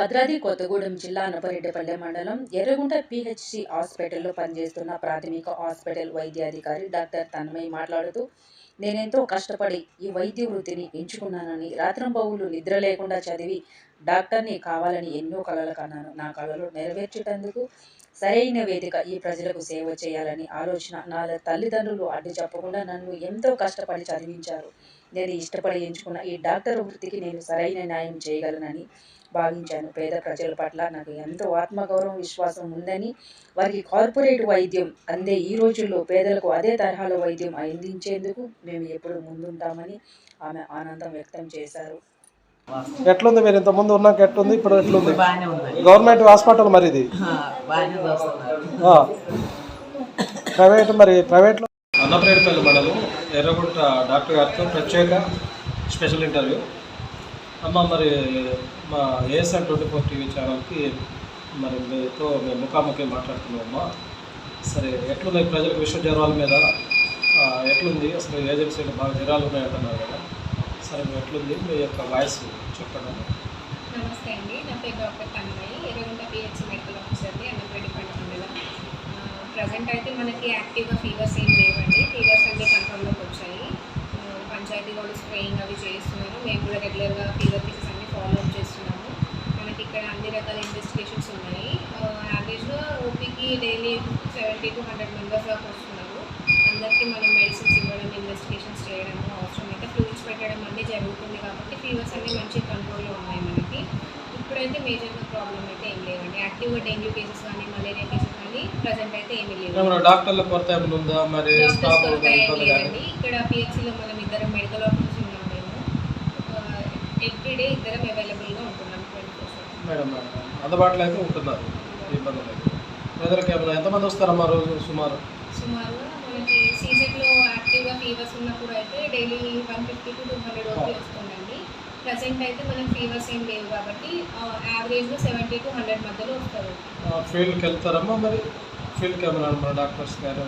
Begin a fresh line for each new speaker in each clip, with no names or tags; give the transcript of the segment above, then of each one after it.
భద్రాద్రి కొత్తగూడెం జిల్లా అనపరెడ్డిపల్లె మండలం ఎర్రగుంట పిహెచ్సి హాస్పిటల్లో పనిచేస్తున్న ప్రాథమిక హాస్పిటల్ వైద్యాధికారి డాక్టర్ తన్మయ్ మాట్లాడుతూ, నేనెంతో కష్టపడి ఈ వైద్య వృత్తిని ఎంచుకున్నానని, రాత్రింబవళ్లు నిద్ర లేకుండా చదివి డాక్టర్ని కావాలని ఎన్నో కలలు కన్నాను. నా కలలు నెరవేర్చేటందుకు సరైన వేదిక ఈ ప్రజలకు సేవ చేయాలని ఆలోచన. నా తల్లిదండ్రులు అడ్డు చెప్పకుండా నన్ను ఎంతో కష్టపడి చదివించారు. నేను ఇష్టపడి ఎంచుకున్న ఈ డాక్టర్ వృత్తికి నేను సరైన న్యాయం చేయగలనని భావించాను. పేద ప్రజల పట్ల నాకు ఎంతో ఆత్మగౌరవం, విశ్వాసం ఉందని, వారికి కార్పొరేట్ వైద్యం అందే ఈ రోజుల్లో పేదలకు అదే తరహాలో వైద్యం అందించేందుకు మేము ఎప్పుడు ముందుంటామని ఆమె ఆనందం వ్యక్తం చేశారు.
ఎట్లుంది? మీరు ఇంతకుముందు ఉన్నాక ఎట్లుంది, ఇప్పుడు ఎట్లుంది? గవర్నమెంట్ హాస్పిటల్ మరి ఇది ప్రైవేట్, మరి ప్రైవేట్లో అన్నపరేడుపల్లి మండలం ఎర్రగుంట డాక్టర్ గారితో ప్రత్యేక స్పెషల్ ఇంటర్వ్యూ. అమ్మ, మరి మా ఏఎస్ఆర్ 24 టీవీ ఛానల్కి మరి మీతో మేము ముఖాముఖి మాట్లాడుతున్నామమ్మా. సరే, ఎట్లుంది ప్రజలకు విష జ్వరాల మీద ఎట్లుంది? అసలు ఏజెన్సీలో బాగా జ్వరాలు ఉన్నాయంటున్నారు కదా, సరే ఎట్లుంది? మీ యొక్క వాయిస్ చెప్పండి.
నమస్తే అండి, నా పేరు doctor Tanmay, Erragunta PHC medical ఆఫీసర్ని, అన్నపరెడ్డిపల్లి మండలం. ప్రజెంట్ అయితే మనకి యాక్టివ్గా ఫీవర్స్ ఏం లేవండి. ఫీవర్స్ అన్నీ కంట్రోల్లోకి వచ్చాయి. పంచాయతీ వాళ్ళు స్ప్రేయింగ్ అవి చేస్తున్నారు. మేము కూడా రెగ్యులర్గా ఫీవర్ కేసెస్ అన్ని ఫాలో అప్ చేస్తున్నాము. మనకి ఇక్కడ అన్ని రకాల ఇన్వెస్టిగేషన్స్ ఉన్నాయి. యావరేజ్గా ఓపీకి డైలీ 70 to 100 మెంబర్స్ దాకా వస్తున్నారు. అందరికీ మనం మెడిసిన్స్ ఇవ్వడం, ఇన్వెస్టిగేషన్స్ చేయడం, అవసరమైతే ఫ్లూయిడ్స్ పెట్టడం అన్నీ జరుగుతుంది. కాబట్టి ఫీవర్స్ అన్నీ మంచి కంట్రోల్లో ఉన్నాయి మనకి. ఇప్పుడైతే మేజర్గా ప్రాబ్లం అయితే ఏం లేవండి. యాక్టివ్గా డెంగ్యూ కేసెస్ కానీ, మలేరియా కేసెస్ కానీ ప్రజెంట్ అయితే ఏమీ లేవు.
డాక్టర్ల కొరత ఉందా? మరి
లేదండి, ఇక్కడ పిహెచ్సిలో మనం ఇద్దరం మెడికల్ ఆఫీసర్స్ ఉన్నాం. మేము ఎవ్రీడే ఇద్దరం అవైలబుల్గా ఉంటున్నాం 24/7.
మేడం, అందుబాటులో అయితే ఉంటున్నారు, ఇబ్బంది లేదు. ప్రజలకు ఏమైనా ఎంతమంది వస్తారమ్మా రోజు?
సుమారుగా మనకి సీజన్లో యాక్టివ్గా ఫీవర్స్ ఉన్నప్పుడు అయితే డైలీ 150 to 200 ఓపీ వస్తుందండి. ప్రజెంట్ అయితే మనకి ఫీవర్స్ ఏం లేవు కాబట్టి యావరేజ్గా 70 to 100 మధ్యలో వస్తారు.
ఫీల్డ్కి వెళ్తారమ్మా? మరి ఫీల్డ్కి ఏమైనా మన డాక్టర్స్ గారు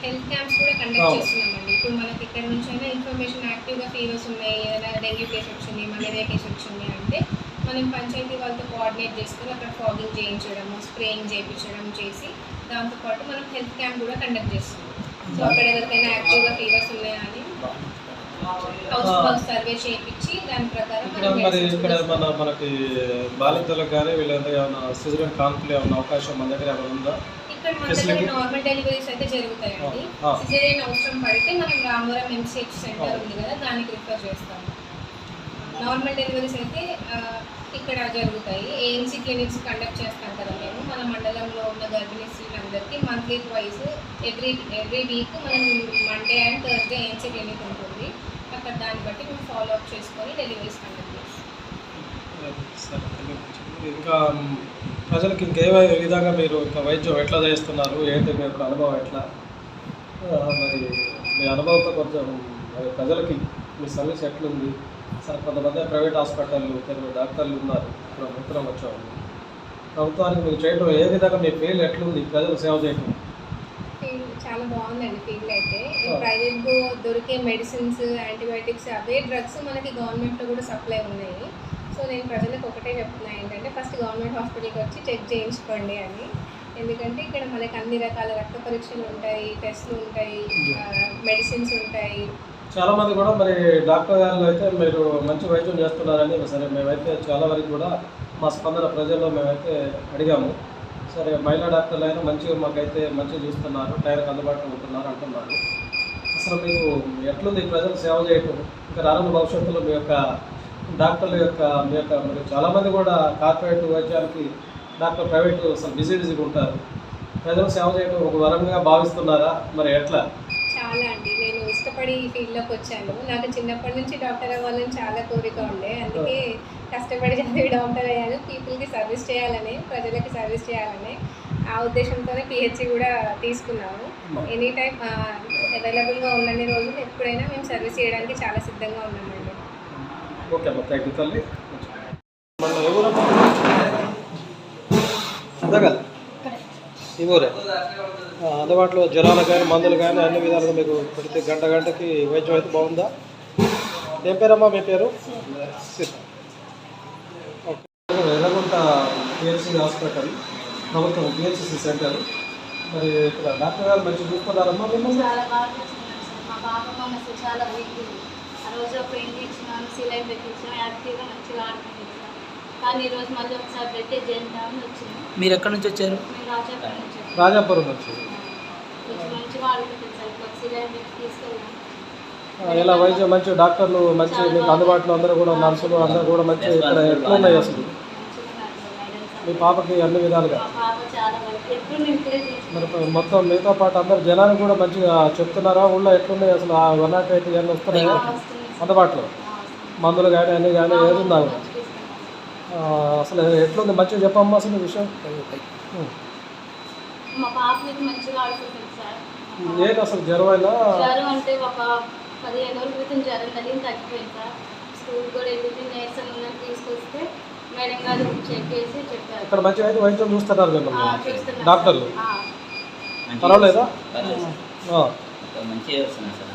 హెల్త్ క్యాంప్స్ కూడా కండక్ట్ చేస్తున్నామండి. ఇప్పుడు మనకి ఇక్కడ నుంచి అయినా ఇన్ఫర్మేషన్ యాక్టివ్గా ఫీవర్స్ ఉన్నాయి, ఏదైనా డెంగ్యూ కేసు వచ్చింది, మలేరియా కేసు వచ్చింది అంటే మనం పంచాయతీ వాళ్ళతో కోఆర్డినేట్ చేసుకుని అక్కడ ఫాగింగ్ చేయించడము, స్ప్రేయింగ్ చేయించడం చేసి దాంతోపాటు మనం హెల్త్ క్యాంప్ కూడా కండక్ట్ చేస్తున్నాం. సో అక్కడ ఎవరికైనా యాక్టివ్గా ఫీవర్స్ ఉన్నాయా అని హౌస్ సర్వే చేయించి దాని ప్రకారం
మరి ఇక్కడ మనకి బాలింతలకు కానీ వీళ్ళంతా ఏమైనా సిజరన్ కాన్పులు ఏమైనా అవకాశం మన దగ్గర ఏమైనా ఉందా?
ఇక్కడ మన దగ్గర నార్మల్ డెలివరీస్ అయితే జరుగుతాయండి. సిజేరియన్ అవసరం పడితే మనం రామవరం ఎంసీహెచ్ సెంటర్ ఉంది కదా, దానికి రిఫర్ చేస్తాము. నార్మల్ డెలివరీస్ అయితే ఇక్కడ జరుగుతాయి. ఏఎన్సీ క్లినిక్స్ కండక్ట్ చేస్తాం కదా మేము. మన మండలంలో ఉన్న గర్భిణీ స్త్రీలందరికీ మంత్లీ వైజ్ ఎవ్రీ వీక్ మనం Monday and Thursday ANC clinic ఉంటుంది. అక్కడ దాన్ని బట్టి మేము ఫాలో అప్ చేసుకొని డెలివరీస్ కండక్ట్ చేస్తాం.
ఇంకా ప్రజలకు ఇంకే విధంగా మీరు ఇంకా వైద్యం ఎట్లా చేస్తున్నారు, ఏంటి మీ యొక్క అనుభవం ఎట్లా? మరి మీ అనుభవంతో కొంచెం ప్రజలకి మీ సర్వీస్ ఎట్లుంది? సరే, కొంతమంది ప్రైవేట్ హాస్పిటళ్ళు, తెలుగు డాక్టర్లు ఉన్నారు, ఇప్పుడు నూతనం వచ్చాము. ప్రభుత్వానికి మీరు చేయడం ఏ విధంగా మీ ఫీల్డ్ ఎట్లుంది, ప్రజలు సేవ చేయడం?
ఫీల్డ్ చాలా బాగుందండి. ఫీల్డ్ అయితే ప్రైవేట్గా దొరికే మెడిసిన్స్, యాంటీబయాటిక్స్, అవే డ్రగ్స్ మనకి గవర్నమెంట్లో కూడా సప్లై ఉన్నాయి. సో నేను ప్రజలకు ఒకటే చెప్తున్నా ఏంటంటే, ఫస్ట్ గవర్నమెంట్ హాస్పిటల్కి వచ్చి చెక్ చేయించుకోండి అని. ఎందుకంటే ఇక్కడ మనకి అన్ని రకాల రక్త పరీక్షలు ఉంటాయి, టెస్ట్లు ఉంటాయి, మెడిసిన్స్ ఉంటాయి.
చాలామంది కూడా మరి డాక్టర్ గారు అయితే మీరు మంచి వైద్యం చేస్తున్నారని, సరే మేమైతే చాలా వరకు కూడా మా స్పందన ప్రజల్లో మేమైతే అడిగాము. సరే, మహిళా డాక్టర్లు అయినా మంచిగా మాకైతే మంచిగా చూస్తున్నారు, టైంకి అందుబాటులో ఉంటున్నారు అంటున్నారు. అసలు మీకు ఎట్లుంది ప్రజలు సేవ చేయటం? ఇంకా రానున్న భవిష్యత్తులో మీ యొక్క డాక్టర్ల యొక్క మరి చాలామంది కూడా కార్పొరేట్ వైద్యానికి డాక్టర్ ప్రైవేటు అసలు బిజీగా ఉంటారు. ప్రజలు సేవ చేయడం ఒక వరంగా భావిస్తున్నారా? మరి ఎట్లా?
చాలా అండి, నేను ఇష్టపడి ఈ ఫీల్డ్లోకి వచ్చాను. నాకు చిన్నప్పటి నుంచి డాక్టర్ అవ్వాలని చాలా కోరిక ఉండే, అందుకే కష్టపడి చదివి డాక్టర్ అయ్యాను. పీపుల్కి సర్వీస్ చేయాలని, ప్రజలకి సర్వీస్ చేయాలని ఆ ఉద్దేశంతోనే పిహెచ్సి కూడా తీసుకున్నాము. ఎనీ టైం అవైలబుల్గా ఉన్నన్ని రోజులు ఎప్పుడైనా మేము సర్వీస్ చేయడానికి చాలా సిద్ధంగా ఉన్నామండి.
ఓకే అమ్మా, థ్యాంక్ యూ తల్లి. ఈ ఊరే అందుబాటులో జ్వరాలు కానీ, మందులు కానీ అన్ని విధాలుగా మీకు పెడితే గంటకి వైద్యం అయితే బాగుందా? ఏం పేరమ్మా మీ పేరు? ఎర్రగుంట పిహెచ్సి హాస్పిటల్ ప్రభుత్వం పిహెచ్సి సెంటర్. మరి ఇక్కడ డాక్టర్ గారు మంచిగా చూస్తున్నారమ్మా మిమ్మల్ని?
చాలా బాగా చూస్తున్నాను సార్. మా బాబు మొన్న అసలు చాలా వీక్ ఉంది. ఆ రోజు ఒక ఇంజెక్షన్ సిలైన్ పెట్టించాం, యాక్టివ్గా మంచిగా ఆడుతుంది సార్. కానీ ఈరోజు మళ్ళీ ఒకసారి పెట్టి చేద్దామని వచ్చినాం.
మీరు ఎక్కడి నుంచి వచ్చారు?
మేము రాజాపురం నుంచి వచ్చాం.
రాజాపురం నుంచి.
కొంచెం మంచిగా ఆడుకుంటుంది సార్. ఒక సిలైన్ పెట్టి తీసుకెళ్ళాం.
ఇలా వైద్యం మంచి డాక్టర్లు మంచి మీకు అందుబాటులో అందరూ కూడా నర్సులు అందరూ కూడా మంచి ఇక్కడ ఎట్లున్నాయి అసలు
మంచిగా నాకు గైడెన్స్
మీ
అవ్వాలి.
పాపకి అన్ని విధాలుగా?
మా పాప చాలా వరకు ఎప్పుడు నేను ప్రేర్
మరి మొత్తం మీతో పాటు అందరు జనానికి కూడా మంచిగా చెప్తున్నారా? ఊళ్ళో ఎట్లున్నాయి అసలు? ఆ 108 ఇవన్నీ వస్తున్నాయి అందుబాటులో? మందులు కానీ అన్నీ కానీ ఏది ఉందా? అసలు ఎట్లుంది మంచిగా చెప్పమ్మా అసలు ఈ విషయం.
మా పాపకి మంచిగా ఆడుకుంటుంది సార్.
ఏంటి అసలు జ్వరమైనా?
జ్వరం అంటే ఒక 15 రోజుల క్రితం జ్వరం తగ్గింది, తగ్గిపోయింది సార్. స్కూల్ కూడా వెళ్ళి నీరసం ఉందని తీసుకొస్తే మేడం గారు చెక్ చేసి చెప్పారు.
ఇక్కడ మంచిగా అయితే వైద్యం చూస్తున్నారు మిమ్మల్ని
చూస్తున్నాం
డాక్టర్లు?
సార్.
పర్వాలేదా?
మంచిగా వస్తున్నాయి సార్.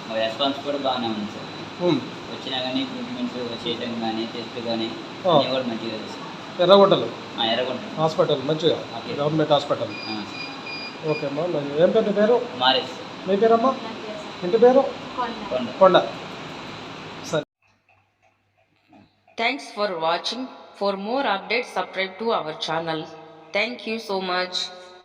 మా రెస్పాన్స్ కూడా బాగానే ఉంది సార్. వచ్చినా కానీ ట్రీట్మెంట్ చేయడం కానీ టెస్ట్ కానీ అన్నీ కూడా మంచిగా చేస్తాం.
ఎర్రగొండలు
ఎర్రగొండ
హాస్పిటల్ మంచిగా గవర్నమెంట్ హాస్పిటల్. ఓకే అమ్మా. ఏం పేరు? పేరు
మారేస్.
మీ పేరమ్మా?
అంతే సార్.
ఇంటి పేరు?
కొండ.
కొండ. సరే.
Thanks for watching. For more updates, subscribe to our channel. Thank you so much.